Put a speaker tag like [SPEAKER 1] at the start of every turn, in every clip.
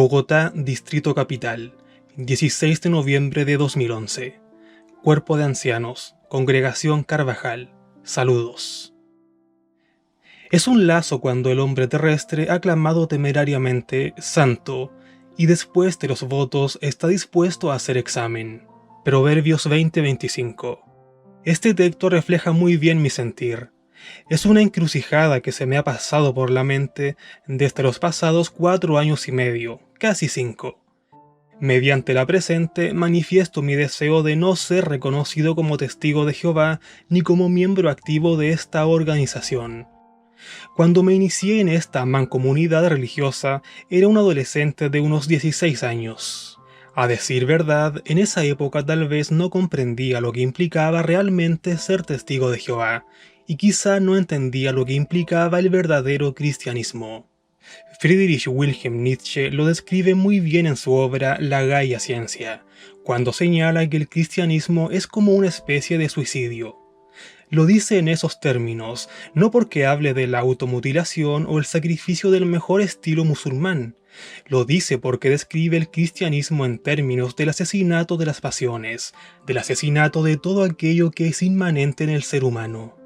[SPEAKER 1] Bogotá, Distrito Capital, 16 de noviembre de 2011. Cuerpo de Ancianos, Congregación Carvajal. Saludos. Es un lazo cuando el hombre terrestre ha clamado temerariamente «Santo», y después de los votos está dispuesto a hacer examen. Proverbios 20:25. Este texto refleja muy bien mi sentir. Es una encrucijada que se me ha pasado por la mente desde los pasados 4 años y medio, casi 5. Mediante la presente manifiesto mi deseo de no ser reconocido como testigo de Jehová ni como miembro activo de esta organización. Cuando me inicié en esta mancomunidad religiosa, era un adolescente de unos 16 años. A decir verdad, en esa época tal vez no comprendía lo que implicaba realmente ser testigo de Jehová, y quizá no entendía lo que implicaba el verdadero cristianismo. Friedrich Wilhelm Nietzsche lo describe muy bien en su obra La Gaia Ciencia, cuando señala que el cristianismo es como una especie de suicidio. Lo dice en esos términos, no porque hable de la automutilación o el sacrificio del mejor estilo musulmán. Lo dice porque describe el cristianismo en términos del asesinato de las pasiones, del asesinato de todo aquello que es inmanente en el ser humano.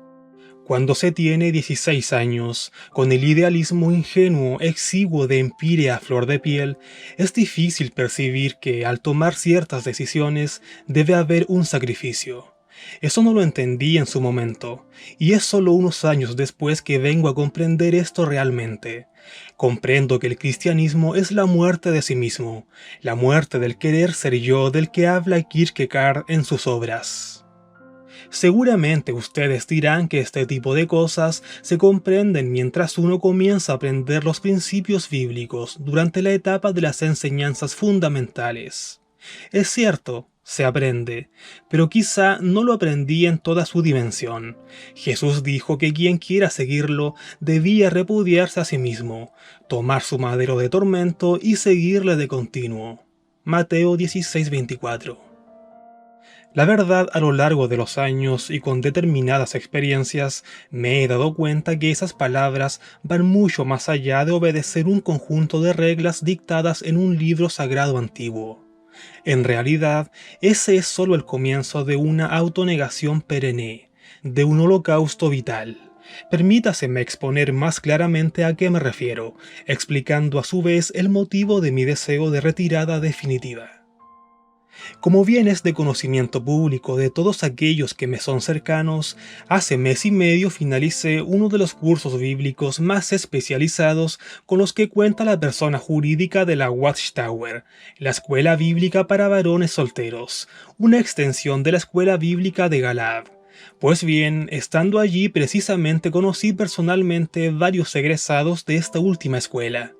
[SPEAKER 1] Cuando se tiene 16 años, con el idealismo ingenuo exiguo de Empire a flor de piel, es difícil percibir que al tomar ciertas decisiones debe haber un sacrificio. Eso no lo entendí en su momento, y es solo unos años después que vengo a comprender esto realmente. Comprendo que el cristianismo es la muerte de sí mismo, la muerte del querer ser yo del que habla Kierkegaard en sus obras. Seguramente ustedes dirán que este tipo de cosas se comprenden mientras uno comienza a aprender los principios bíblicos durante la etapa de las enseñanzas fundamentales. Es cierto, se aprende, pero quizá no lo aprendí en toda su dimensión. Jesús dijo que quien quiera seguirlo debía repudiarse a sí mismo, tomar su madero de tormento y seguirle de continuo. Mateo 16:24. La verdad, a lo largo de los años y con determinadas experiencias, me he dado cuenta que esas palabras van mucho más allá de obedecer un conjunto de reglas dictadas en un libro sagrado antiguo. En realidad, ese es solo el comienzo de una autonegación perenne, de un holocausto vital. Permítaseme exponer más claramente a qué me refiero, explicando a su vez el motivo de mi deseo de retirada definitiva. Como bien es de conocimiento público de todos aquellos que me son cercanos, hace mes y medio finalicé uno de los cursos bíblicos más especializados con los que cuenta la persona jurídica de la Watchtower, la Escuela Bíblica para Varones Solteros, una extensión de la Escuela Bíblica de Galab. Pues bien, estando allí precisamente conocí personalmente varios egresados de esta última escuela.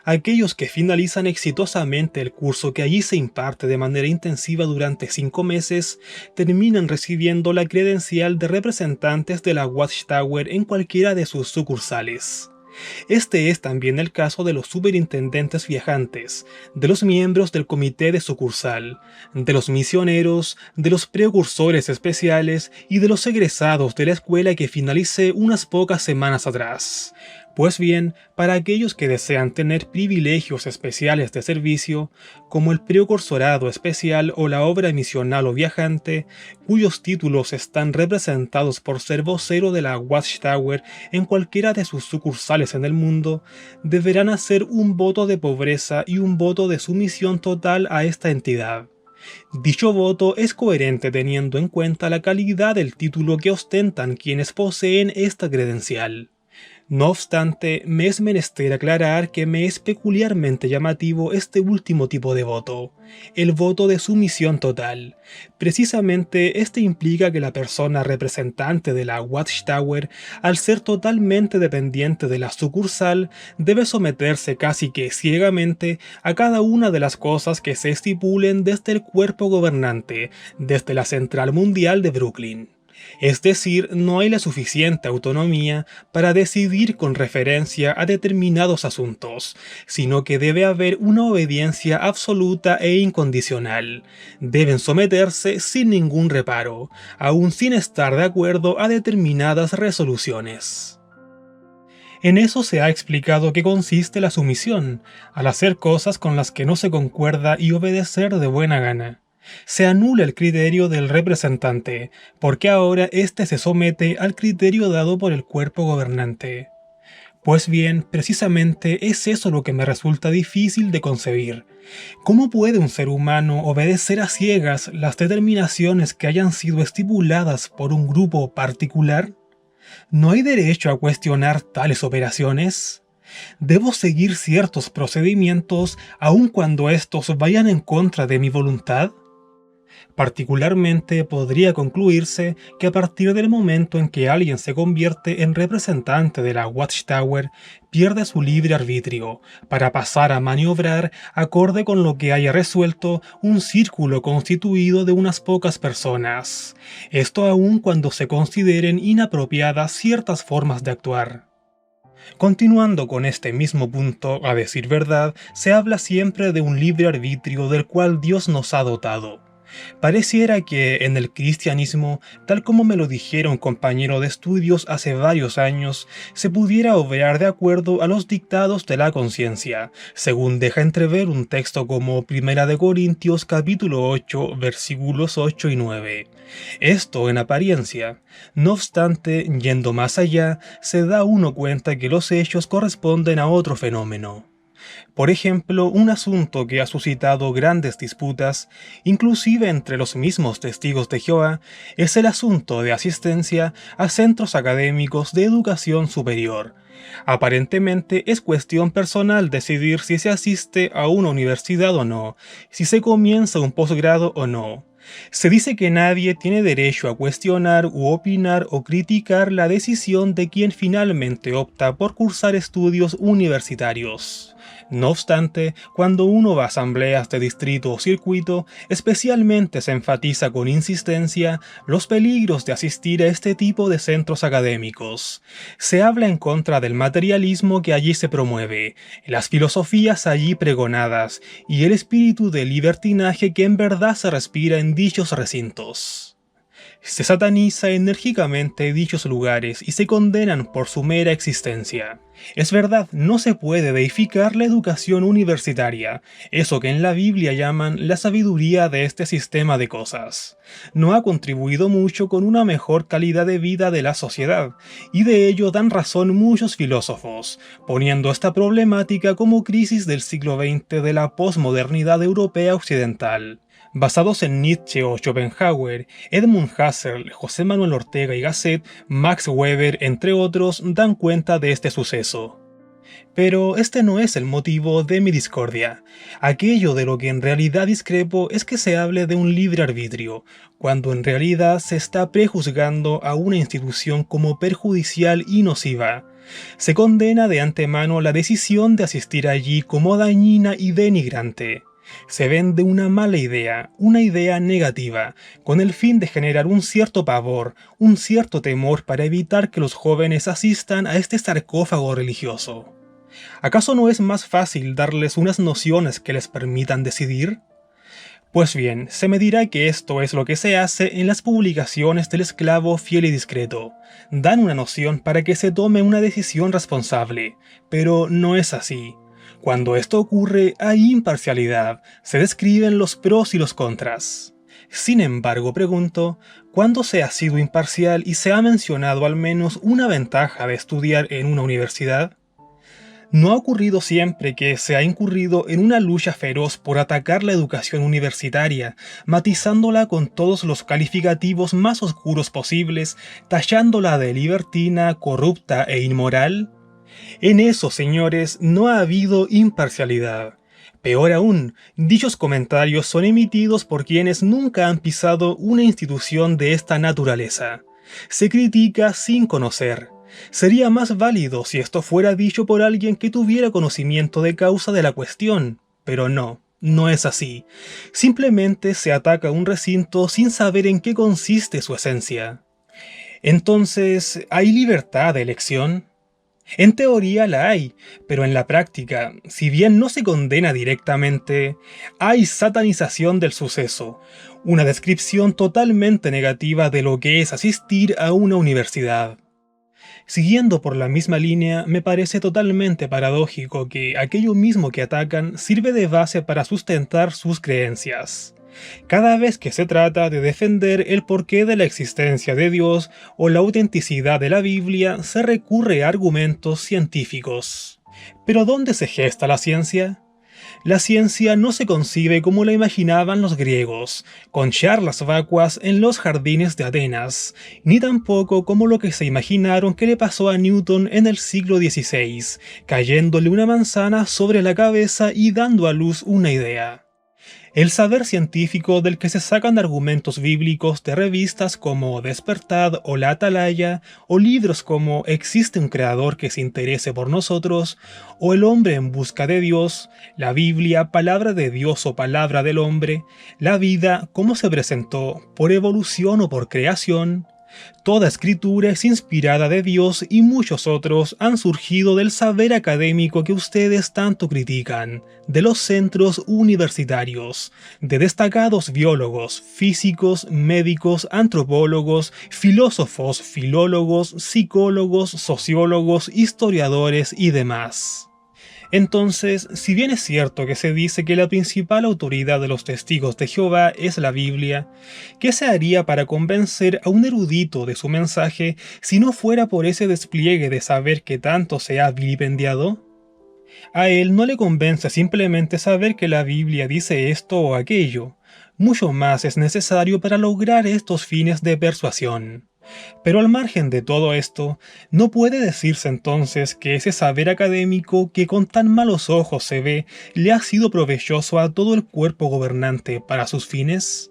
[SPEAKER 1] Aquellos que finalizan exitosamente el curso que allí se imparte de manera intensiva durante 5 meses, terminan recibiendo la credencial de representantes de la Watchtower en cualquiera de sus sucursales. Este es también el caso de los superintendentes viajantes, de los miembros del comité de sucursal, de los misioneros, de los precursores especiales y de los egresados de la escuela que finalicé unas pocas semanas atrás. Pues bien, para aquellos que desean tener privilegios especiales de servicio, como el precursorado especial o la obra misional o viajante, cuyos títulos están representados por ser vocero de la Watchtower en cualquiera de sus sucursales en el mundo, deberán hacer un voto de pobreza y un voto de sumisión total a esta entidad. Dicho voto es coherente teniendo en cuenta la calidad del título que ostentan quienes poseen esta credencial. No obstante, me es menester aclarar que me es peculiarmente llamativo este último tipo de voto, el voto de sumisión total. Precisamente este implica que la persona representante de la Watchtower, al ser totalmente dependiente de la sucursal, debe someterse casi que ciegamente a cada una de las cosas que se estipulen desde el cuerpo gobernante, desde la Central Mundial de Brooklyn. Es decir, no hay la suficiente autonomía para decidir con referencia a determinados asuntos, sino que debe haber una obediencia absoluta e incondicional. Deben someterse sin ningún reparo, aun sin estar de acuerdo a determinadas resoluciones. En eso se ha explicado qué consiste la sumisión, al hacer cosas con las que no se concuerda y obedecer de buena gana. Se anula el criterio del representante, porque ahora éste se somete al criterio dado por el cuerpo gobernante. Pues bien, precisamente es eso lo que me resulta difícil de concebir. ¿Cómo puede un ser humano obedecer a ciegas las determinaciones que hayan sido estipuladas por un grupo particular? ¿No hay derecho a cuestionar tales operaciones? ¿Debo seguir ciertos procedimientos aun cuando estos vayan en contra de mi voluntad? Particularmente podría concluirse que a partir del momento en que alguien se convierte en representante de la Watchtower, pierde su libre arbitrio, para pasar a maniobrar acorde con lo que haya resuelto un círculo constituido de unas pocas personas. Esto aun cuando se consideren inapropiadas ciertas formas de actuar. Continuando con este mismo punto, a decir verdad, se habla siempre de un libre arbitrio del cual Dios nos ha dotado. Pareciera que en el cristianismo, tal como me lo dijera un compañero de estudios hace varios años, se pudiera obrar de acuerdo a los dictados de la conciencia, según deja entrever un texto como 1 de Corintios capítulo 8, versículos 8 y 9. Esto en apariencia. No obstante, yendo más allá, se da uno cuenta que los hechos corresponden a otro fenómeno. Por ejemplo, un asunto que ha suscitado grandes disputas, inclusive entre los mismos testigos de Jehová, es el asunto de asistencia a centros académicos de educación superior. Aparentemente es cuestión personal decidir si se asiste a una universidad o no, si se comienza un posgrado o no. Se dice que nadie tiene derecho a cuestionar u opinar o criticar la decisión de quien finalmente opta por cursar estudios universitarios. No obstante, cuando uno va a asambleas de distrito o circuito, especialmente se enfatiza con insistencia los peligros de asistir a este tipo de centros académicos. Se habla en contra del materialismo que allí se promueve, las filosofías allí pregonadas y el espíritu de libertinaje que en verdad se respira en dichos recintos. Se sataniza enérgicamente dichos lugares y se condenan por su mera existencia. Es verdad, no se puede deificar la educación universitaria, eso que en la Biblia llaman la sabiduría de este sistema de cosas. No ha contribuido mucho con una mejor calidad de vida de la sociedad, y de ello dan razón muchos filósofos, poniendo esta problemática como crisis del siglo XX de la posmodernidad europea occidental. Basados en Nietzsche o Schopenhauer, Edmund Husserl, José Manuel Ortega y Gasset, Max Weber, entre otros, dan cuenta de este suceso. Pero este no es el motivo de mi discordia. Aquello de lo que en realidad discrepo es que se hable de un libre arbitrio, cuando en realidad se está prejuzgando a una institución como perjudicial y nociva. Se condena de antemano la decisión de asistir allí como dañina y denigrante. Se vende una mala idea, una idea negativa, con el fin de generar un cierto pavor, un cierto temor para evitar que los jóvenes asistan a este sarcófago religioso. ¿Acaso no es más fácil darles unas nociones que les permitan decidir? Pues bien, se me dirá que esto es lo que se hace en las publicaciones del esclavo fiel y discreto. Dan una noción para que se tome una decisión responsable, pero no es así. Cuando esto ocurre, hay imparcialidad, se describen los pros y los contras. Sin embargo, pregunto, ¿cuándo se ha sido imparcial y se ha mencionado al menos una ventaja de estudiar en una universidad? ¿No ha ocurrido siempre que se ha incurrido en una lucha feroz por atacar la educación universitaria, matizándola con todos los calificativos más oscuros posibles, tachándola de libertina, corrupta e inmoral? En eso, señores, no ha habido imparcialidad. Peor aún, dichos comentarios son emitidos por quienes nunca han pisado una institución de esta naturaleza. Se critica sin conocer. Sería más válido si esto fuera dicho por alguien que tuviera conocimiento de causa de la cuestión, pero no es así. Simplemente se ataca un recinto sin saber en qué consiste su esencia. Entonces, ¿hay libertad de elección? En teoría la hay, pero en la práctica, si bien no se condena directamente, hay satanización del suceso, una descripción totalmente negativa de lo que es asistir a una universidad. Siguiendo por la misma línea, me parece totalmente paradójico que aquello mismo que atacan sirve de base para sustentar sus creencias. Cada vez que se trata de defender el porqué de la existencia de Dios o la autenticidad de la Biblia, se recurre a argumentos científicos. ¿Pero dónde se gesta la ciencia? La ciencia no se concibe como la imaginaban los griegos, con charlas vacuas en los jardines de Atenas, ni tampoco como lo que se imaginaron que le pasó a Newton en el siglo XVI, cayéndole una manzana sobre la cabeza y dando a luz una idea. El saber científico del que se sacan argumentos bíblicos de revistas como Despertad o La Atalaya, o libros como Existe un creador que se interese por nosotros, o El hombre en busca de Dios, la Biblia, palabra de Dios o palabra del hombre, la vida, cómo se presentó, por evolución o por creación. Toda escritura es inspirada de Dios y muchos otros han surgido del saber académico que ustedes tanto critican, de los centros universitarios, de destacados biólogos, físicos, médicos, antropólogos, filósofos, filólogos, psicólogos, sociólogos, historiadores y demás. Entonces, si bien es cierto que se dice que la principal autoridad de los testigos de Jehová es la Biblia, ¿qué se haría para convencer a un erudito de su mensaje si no fuera por ese despliegue de saber que tanto se ha vilipendiado? A él no le convence simplemente saber que la Biblia dice esto o aquello. Mucho más es necesario para lograr estos fines de persuasión. Pero al margen de todo esto, ¿no puede decirse entonces que ese saber académico que con tan malos ojos se ve le ha sido provechoso a todo el cuerpo gobernante para sus fines?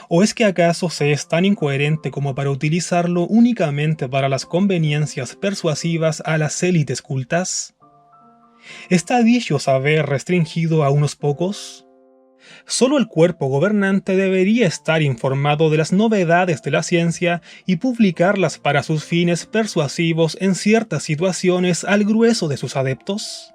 [SPEAKER 1] ¿O es que acaso se es tan incoherente como para utilizarlo únicamente para las conveniencias persuasivas a las élites cultas? ¿Está dicho saber restringido a unos pocos? Solo el cuerpo gobernante debería estar informado de las novedades de la ciencia y publicarlas para sus fines persuasivos en ciertas situaciones al grueso de sus adeptos.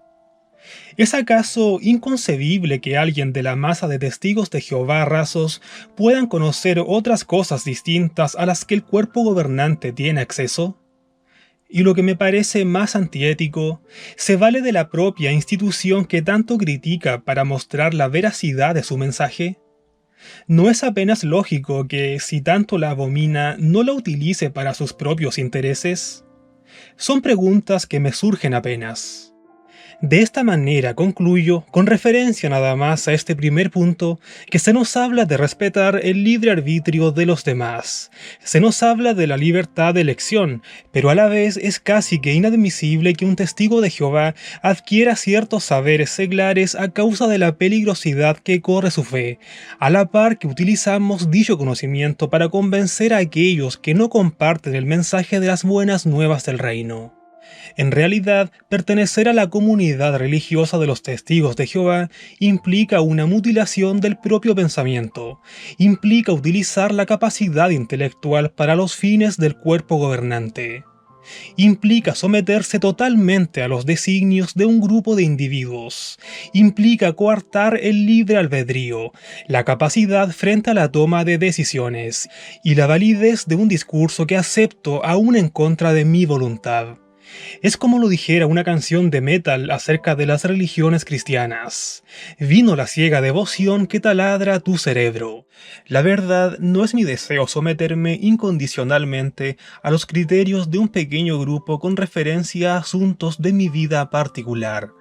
[SPEAKER 1] ¿Es acaso inconcebible que alguien de la masa de testigos de Jehová rasos puedan conocer otras cosas distintas a las que el cuerpo gobernante tiene acceso? Y lo que me parece más antiético, se vale de la propia institución que tanto critica para mostrar la veracidad de su mensaje. ¿No es apenas lógico que, si tanto la abomina, no la utilice para sus propios intereses? Son preguntas que me surgen apenas. De esta manera concluyo, con referencia nada más a este primer punto, que se nos habla de respetar el libre arbitrio de los demás. Se nos habla de la libertad de elección, pero a la vez es casi que inadmisible que un testigo de Jehová adquiera ciertos saberes seglares a causa de la peligrosidad que corre su fe, a la par que utilizamos dicho conocimiento para convencer a aquellos que no comparten el mensaje de las buenas nuevas del reino. En realidad, pertenecer a la comunidad religiosa de los testigos de Jehová implica una mutilación del propio pensamiento, implica utilizar la capacidad intelectual para los fines del cuerpo gobernante, implica someterse totalmente a los designios de un grupo de individuos, implica coartar el libre albedrío, la capacidad frente a la toma de decisiones y la validez de un discurso que acepto aún en contra de mi voluntad. Es como lo dijera una canción de metal acerca de las religiones cristianas. Vino la ciega devoción que taladra tu cerebro. La verdad, no es mi deseo someterme incondicionalmente a los criterios de un pequeño grupo con referencia a asuntos de mi vida particular.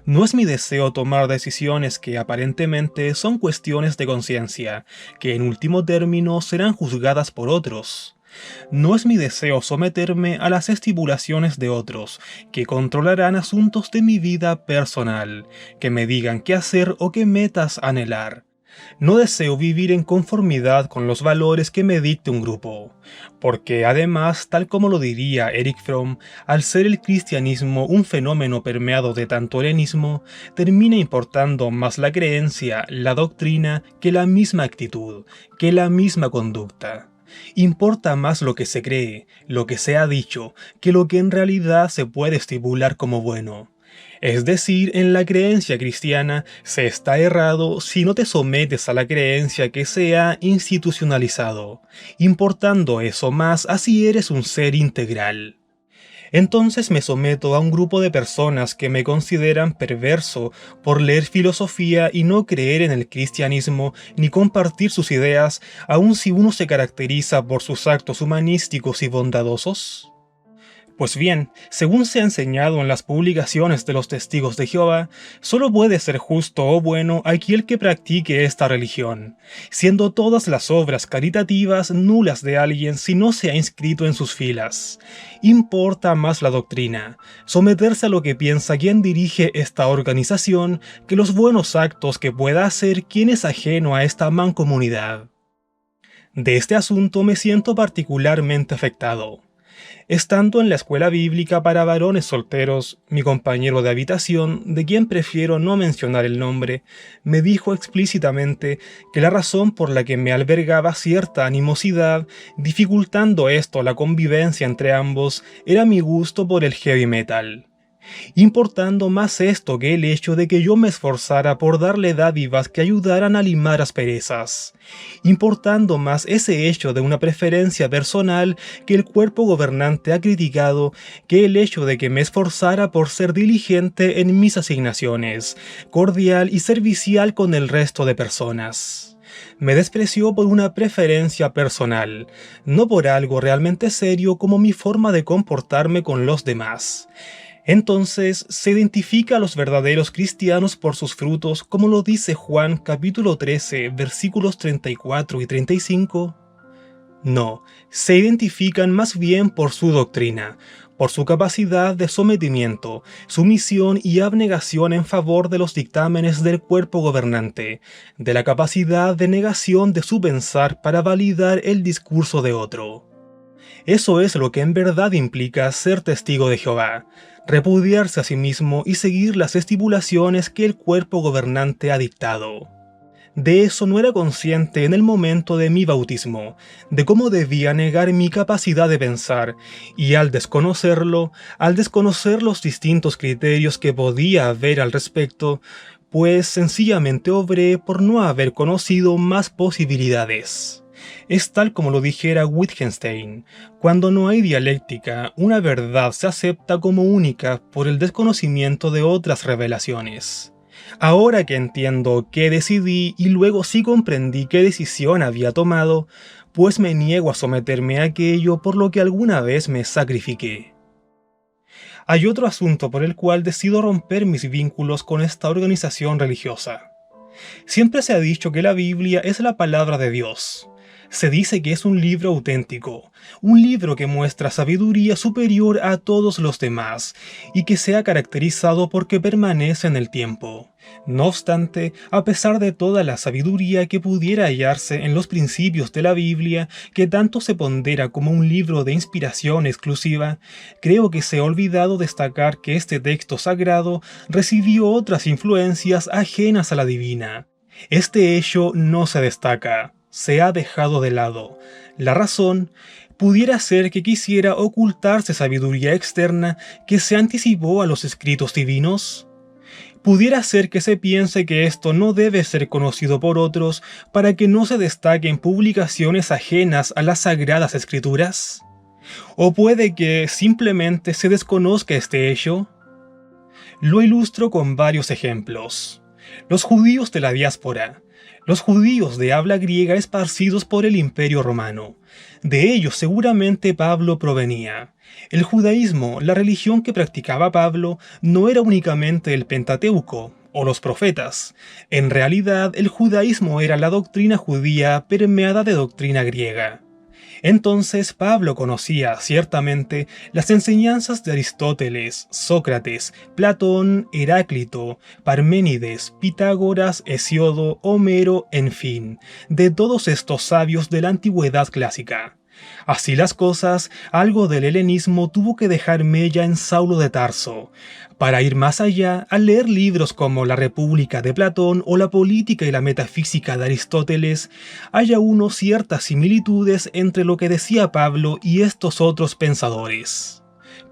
[SPEAKER 1] No es mi deseo tomar decisiones que aparentemente son cuestiones de conciencia, que en último término serán juzgadas por otros. No es mi deseo someterme a las estipulaciones de otros, que controlarán asuntos de mi vida personal, que me digan qué hacer o qué metas anhelar. No deseo vivir en conformidad con los valores que me dicte un grupo, porque además, tal como lo diría Erich Fromm, al ser el cristianismo un fenómeno permeado de tanto helenismo, termina importando más la creencia, la doctrina, que la misma actitud, que la misma conducta. Importa más lo que se cree, lo que se ha dicho, que lo que en realidad se puede estipular como bueno. Es decir, en la creencia cristiana se está errado si no te sometes a la creencia que se ha institucionalizado, importando eso más así eres un ser integral. Entonces me someto a un grupo de personas que me consideran perverso por leer filosofía y no creer en el cristianismo ni compartir sus ideas, aun si uno se caracteriza por sus actos humanísticos y bondadosos. Pues bien, según se ha enseñado en las publicaciones de los testigos de Jehová, solo puede ser justo o bueno aquel que practique esta religión, siendo todas las obras caritativas nulas de alguien si no se ha inscrito en sus filas. Importa más la doctrina, someterse a lo que piensa quien dirige esta organización, que los buenos actos que pueda hacer quien es ajeno a esta mancomunidad. De este asunto me siento particularmente afectado. Estando en la escuela bíblica para varones solteros, mi compañero de habitación, de quien prefiero no mencionar el nombre, me dijo explícitamente que la razón por la que me albergaba cierta animosidad, dificultando esto la convivencia entre ambos, era mi gusto por el heavy metal. Importando más esto que el hecho de que yo me esforzara por darle dádivas que ayudaran a limar asperezas. Importando más ese hecho de una preferencia personal que el cuerpo gobernante ha criticado que el hecho de que me esforzara por ser diligente en mis asignaciones, cordial y servicial con el resto de personas. Me despreció por una preferencia personal, no por algo realmente serio como mi forma de comportarme con los demás. Entonces, ¿se identifica a los verdaderos cristianos por sus frutos, como lo dice Juan capítulo 13, versículos 34 y 35? No, se identifican más bien por su doctrina, por su capacidad de sometimiento, sumisión y abnegación en favor de los dictámenes del cuerpo gobernante, de la capacidad de negación de su pensar para validar el discurso de otro. Eso es lo que en verdad implica ser testigo de Jehová, repudiarse a sí mismo y seguir las estipulaciones que el cuerpo gobernante ha dictado. De eso no era consciente en el momento de mi bautismo, de cómo debía negar mi capacidad de pensar, y al desconocer los distintos criterios que podía haber al respecto, pues sencillamente obré por no haber conocido más posibilidades. Es tal como lo dijera Wittgenstein: cuando no hay dialéctica, una verdad se acepta como única por el desconocimiento de otras revelaciones. Ahora que entiendo qué decidí y luego sí comprendí qué decisión había tomado, pues me niego a someterme a aquello por lo que alguna vez me sacrifiqué. Hay otro asunto por el cual decido romper mis vínculos con esta organización religiosa. Siempre se ha dicho que la Biblia es la palabra de Dios. Se dice que es un libro auténtico, un libro que muestra sabiduría superior a todos los demás y que se ha caracterizado porque permanece en el tiempo. No obstante, a pesar de toda la sabiduría que pudiera hallarse en los principios de la Biblia, que tanto se pondera como un libro de inspiración exclusiva, creo que se ha olvidado destacar que este texto sagrado recibió otras influencias ajenas a la divina. Este hecho no se destaca. Se ha dejado de lado. La razón pudiera ser que quisiera ocultarse sabiduría externa que se anticipó a los escritos divinos. Pudiera ser que se piense que esto no debe ser conocido por otros para que no se destaque en publicaciones ajenas a las sagradas escrituras. O puede que simplemente se desconozca este hecho. Lo ilustro con varios ejemplos. Los judíos de la diáspora. Los judíos de habla griega esparcidos por el Imperio Romano. De ellos seguramente Pablo provenía. El judaísmo, la religión que practicaba Pablo, no era únicamente el Pentateuco o los profetas. En realidad, el judaísmo era la doctrina judía permeada de doctrina griega. Entonces Pablo conocía ciertamente las enseñanzas de Aristóteles, Sócrates, Platón, Heráclito, Parménides, Pitágoras, Hesiodo, Homero, en fin, de todos estos sabios de la antigüedad clásica. Así las cosas, algo del helenismo tuvo que dejar mella en Saulo de Tarso. Para ir más allá, al leer libros como La República de Platón o La Política y la Metafísica de Aristóteles, hay aún ciertas similitudes entre lo que decía Pablo y estos otros pensadores.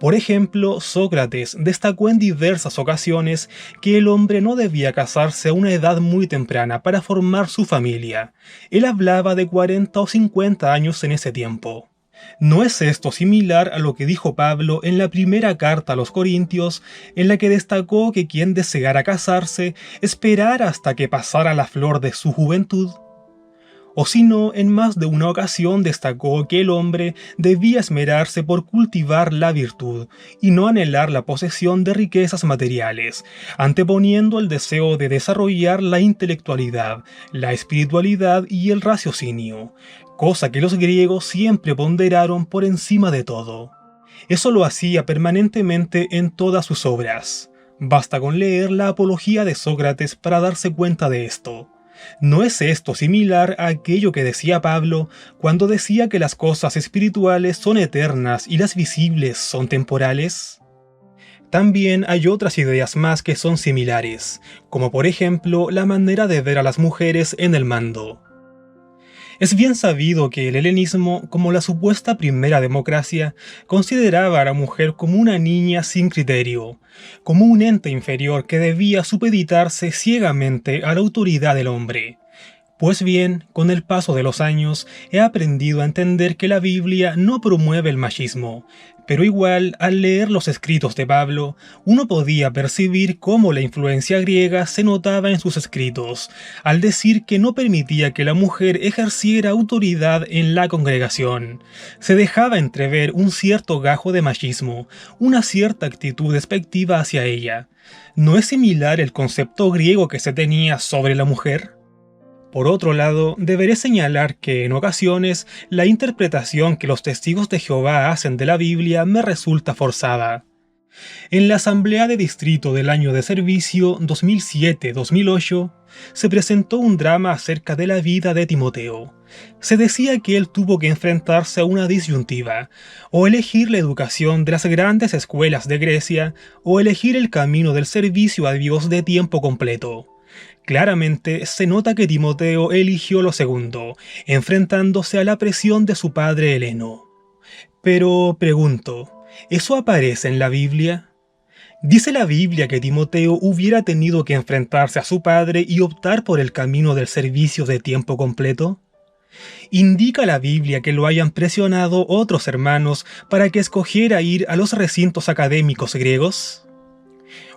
[SPEAKER 1] Por ejemplo, Sócrates destacó en diversas ocasiones que el hombre no debía casarse a una edad muy temprana para formar su familia. Él hablaba de 40 o 50 años en ese tiempo. ¿No es esto similar a lo que dijo Pablo en la primera carta a los Corintios, en la que destacó que quien deseara casarse esperara hasta que pasara la flor de su juventud? O si no, en más de una ocasión destacó que el hombre debía esmerarse por cultivar la virtud y no anhelar la posesión de riquezas materiales, anteponiendo el deseo de desarrollar la intelectualidad, la espiritualidad y el raciocinio, cosa que los griegos siempre ponderaron por encima de todo. Eso lo hacía permanentemente en todas sus obras. Basta con leer la Apología de Sócrates para darse cuenta de esto. ¿No es esto similar a aquello que decía Pablo cuando decía que las cosas espirituales son eternas y las visibles son temporales? También hay otras ideas más que son similares, como por ejemplo la manera de ver a las mujeres en el mando. Es bien sabido que el helenismo, como la supuesta primera democracia, consideraba a la mujer como una niña sin criterio, como un ente inferior que debía supeditarse ciegamente a la autoridad del hombre. Pues bien, con el paso de los años he aprendido a entender que la Biblia no promueve el machismo, pero igual al leer los escritos de Pablo, uno podía percibir cómo la influencia griega se notaba en sus escritos, al decir que no permitía que la mujer ejerciera autoridad en la congregación. Se dejaba entrever un cierto gajo de machismo, una cierta actitud despectiva hacia ella. ¿No es similar el concepto griego que se tenía sobre la mujer? Por otro lado, deberé señalar que en ocasiones la interpretación que los testigos de Jehová hacen de la Biblia me resulta forzada. En la Asamblea de Distrito del año de servicio 2007-2008, se presentó un drama acerca de la vida de Timoteo. Se decía que él tuvo que enfrentarse a una disyuntiva, o elegir la educación de las grandes escuelas de Grecia, o elegir el camino del servicio a Dios de tiempo completo. Claramente se nota que Timoteo eligió lo segundo, enfrentándose a la presión de su padre Heleno. Pero pregunto, ¿eso aparece en la Biblia? ¿Dice la Biblia que Timoteo hubiera tenido que enfrentarse a su padre y optar por el camino del servicio de tiempo completo? ¿Indica la Biblia que lo hayan presionado otros hermanos para que escogiera ir a los recintos académicos griegos?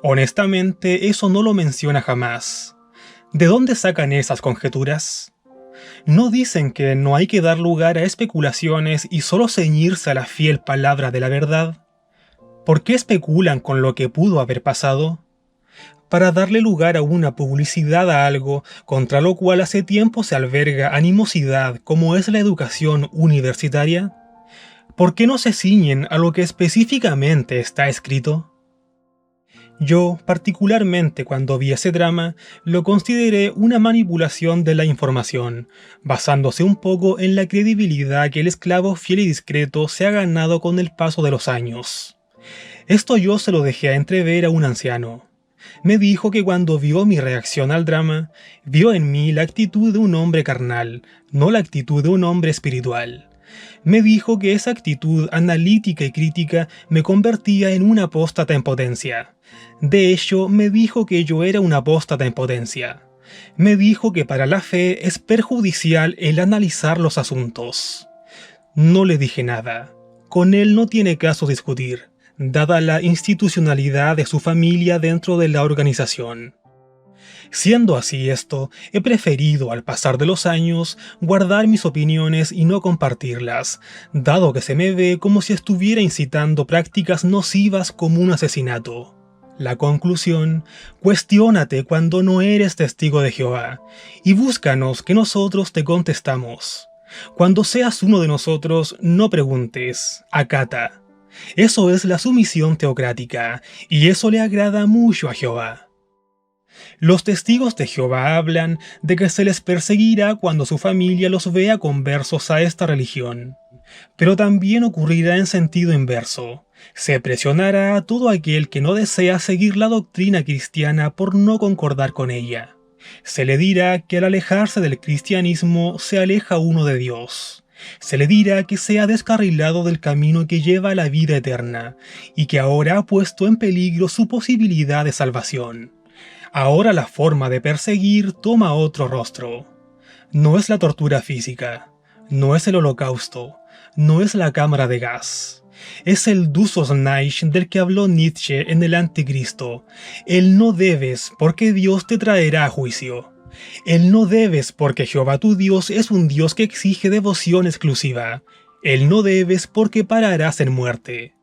[SPEAKER 1] Honestamente, eso no lo menciona jamás. ¿De dónde sacan esas conjeturas? ¿No dicen que no hay que dar lugar a especulaciones y solo ceñirse a la fiel palabra de la verdad? ¿Por qué especulan con lo que pudo haber pasado? ¿Para darle lugar a una publicidad a algo contra lo cual hace tiempo se alberga animosidad como es la educación universitaria? ¿Por qué no se ciñen a lo que específicamente está escrito? Yo, particularmente cuando vi ese drama, lo consideré una manipulación de la información, basándose un poco en la credibilidad que el esclavo fiel y discreto se ha ganado con el paso de los años. Esto yo se lo dejé a entrever a un anciano. Me dijo que cuando vio mi reacción al drama, vio en mí la actitud de un hombre carnal, no la actitud de un hombre espiritual. Me dijo que esa actitud analítica y crítica me convertía en un apóstata en potencia. De hecho, me dijo que yo era un apóstata en potencia. Me dijo que para la fe es perjudicial el analizar los asuntos. No le dije nada. Con él no tiene caso discutir, dada la institucionalidad de su familia dentro de la organización. Siendo así esto, he preferido, al pasar de los años, guardar mis opiniones y no compartirlas, dado que se me ve como si estuviera incitando prácticas nocivas como un asesinato. La conclusión: cuestiónate cuando no eres testigo de Jehová, y búscanos que nosotros te contestamos. Cuando seas uno de nosotros, no preguntes, acata. Eso es la sumisión teocrática, y eso le agrada mucho a Jehová. Los testigos de Jehová hablan de que se les perseguirá cuando su familia los vea conversos a esta religión. Pero también ocurrirá en sentido inverso. Se presionará a todo aquel que no desea seguir la doctrina cristiana por no concordar con ella. Se le dirá que al alejarse del cristianismo se aleja uno de Dios. Se le dirá que se ha descarrilado del camino que lleva a la vida eterna, y que ahora ha puesto en peligro su posibilidad de salvación. Ahora la forma de perseguir toma otro rostro. No es la tortura física, no es el holocausto, no es la cámara de gas. Es el Dusos Naish del que habló Nietzsche en el Anticristo. El no debes porque Dios te traerá a juicio. El no debes porque Jehová tu Dios es un Dios que exige devoción exclusiva. El no debes porque pararás en muerte.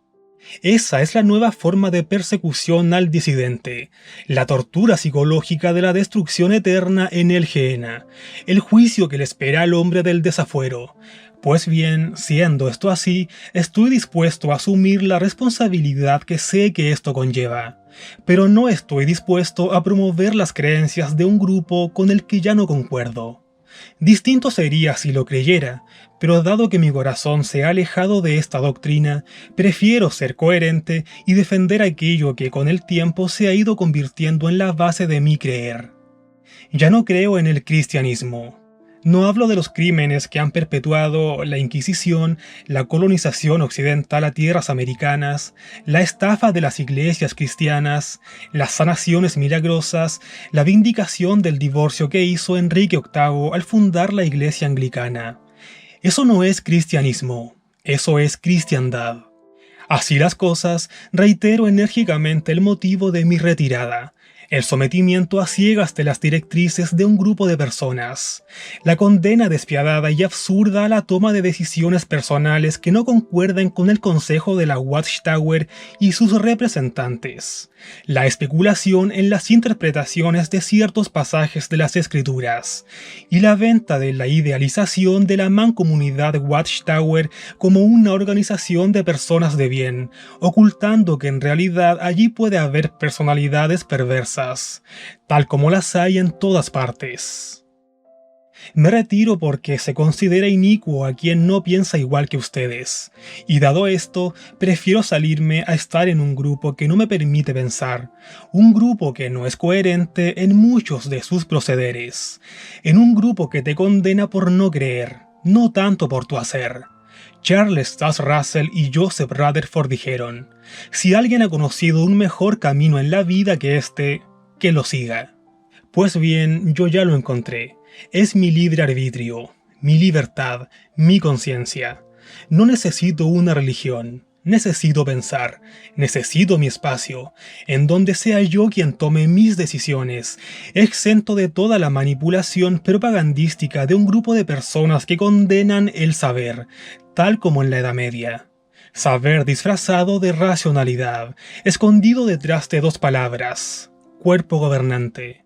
[SPEAKER 1] Esa es la nueva forma de persecución al disidente, la tortura psicológica de la destrucción eterna en el Gehenna, el juicio que le espera al hombre del desafuero. Pues bien, siendo esto así, estoy dispuesto a asumir la responsabilidad que sé que esto conlleva, pero no estoy dispuesto a promover las creencias de un grupo con el que ya no concuerdo. Distinto sería si lo creyera, pero dado que mi corazón se ha alejado de esta doctrina, prefiero ser coherente y defender aquello que con el tiempo se ha ido convirtiendo en la base de mi creer. Ya no creo en el cristianismo. No hablo de los crímenes que han perpetuado la Inquisición, la colonización occidental a tierras americanas, la estafa de las iglesias cristianas, las sanaciones milagrosas, la vindicación del divorcio que hizo Enrique VIII al fundar la iglesia anglicana. Eso no es cristianismo, eso es cristiandad. Así las cosas, reitero enérgicamente el motivo de mi retirada. El sometimiento a ciegas de las directrices de un grupo de personas, la condena despiadada y absurda a la toma de decisiones personales que no concuerden con el consejo de la Watchtower y sus representantes, la especulación en las interpretaciones de ciertos pasajes de las Escrituras, y la venta de la idealización de la mancomunidad Watchtower como una organización de personas de bien, ocultando que en realidad allí puede haber personalidades perversas, tal como las hay en todas partes. Me retiro porque se considera inicuo a quien no piensa igual que ustedes, y dado esto, prefiero salirme a estar en un grupo que no me permite pensar, un grupo que no es coherente en muchos de sus procederes, en un grupo que te condena por no creer, no tanto por tu hacer. Charles Taze Russell y Joseph Rutherford dijeron: si alguien ha conocido un mejor camino en la vida que este, que lo siga. Pues bien, yo ya lo encontré. Es mi libre arbitrio, mi libertad, mi conciencia. No necesito una religión, necesito pensar, necesito mi espacio, en donde sea yo quien tome mis decisiones, exento de toda la manipulación propagandística de un grupo de personas que condenan el saber, tal como en la Edad Media. Saber disfrazado de racionalidad, escondido detrás de dos palabras: cuerpo gobernante.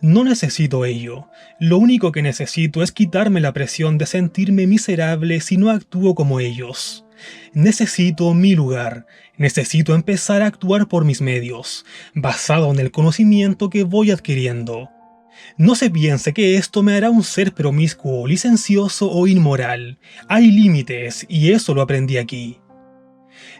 [SPEAKER 1] No necesito ello. Lo único que necesito es quitarme la presión de sentirme miserable si no actúo como ellos. Necesito mi lugar. Necesito empezar a actuar por mis medios, basado en el conocimiento que voy adquiriendo. No se piense que esto me hará un ser promiscuo, licencioso o inmoral. Hay límites, y eso lo aprendí aquí.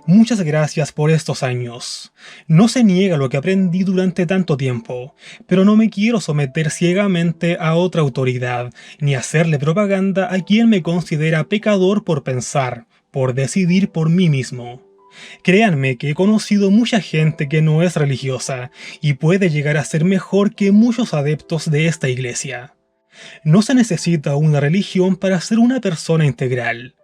[SPEAKER 1] Muchas gracias por estos años. No se niega lo que aprendí durante tanto tiempo, pero no me quiero someter ciegamente a otra autoridad, ni hacerle propaganda a quien me considera pecador por pensar, por decidir por mí mismo. Créanme que he conocido mucha gente que no es religiosa, y puede llegar a ser mejor que muchos adeptos de esta iglesia. No se necesita una religión para ser una persona integral.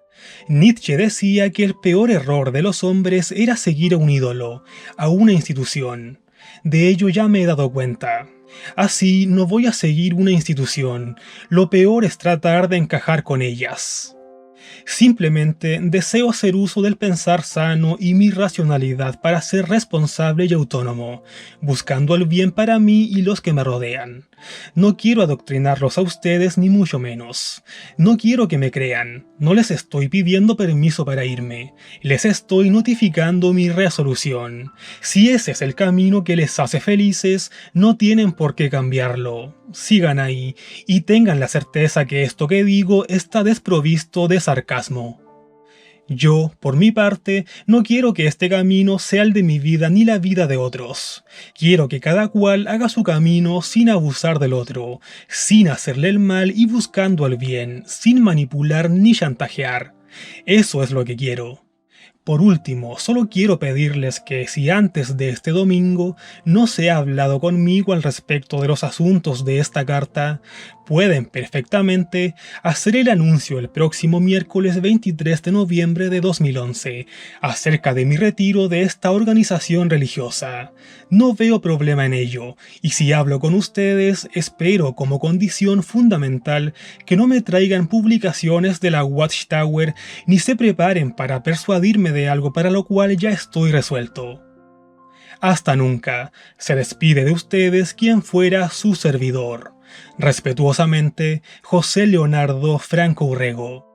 [SPEAKER 1] Nietzsche decía que el peor error de los hombres era seguir a un ídolo, a una institución. De ello ya me he dado cuenta. Así no voy a seguir una institución, lo peor es tratar de encajar con ellas. Simplemente deseo hacer uso del pensar sano y mi racionalidad para ser responsable y autónomo, buscando el bien para mí y los que me rodean. No quiero adoctrinarlos a ustedes ni mucho menos. No quiero que me crean. No les estoy pidiendo permiso para irme. Les estoy notificando mi resolución. Si ese es el camino que les hace felices, no tienen por qué cambiarlo. Sigan ahí y tengan la certeza que esto que digo está desprovisto de sarcasmo. Yo, por mi parte, no quiero que este camino sea el de mi vida ni la vida de otros. Quiero que cada cual haga su camino sin abusar del otro, sin hacerle el mal y buscando el bien, sin manipular ni chantajear. Eso es lo que quiero. Por último, solo quiero pedirles que si antes de este domingo no se ha hablado conmigo al respecto de los asuntos de esta carta, pueden perfectamente hacer el anuncio el próximo miércoles 23 de noviembre de 2011 acerca de mi retiro de esta organización religiosa. No veo problema en ello, y si hablo con ustedes, espero como condición fundamental que no me traigan publicaciones de la Watchtower ni se preparen para persuadirme de algo para lo cual ya estoy resuelto. Hasta nunca. Se despide de ustedes quien fuera su servidor. Respetuosamente, José Leonardo Franco Urrego.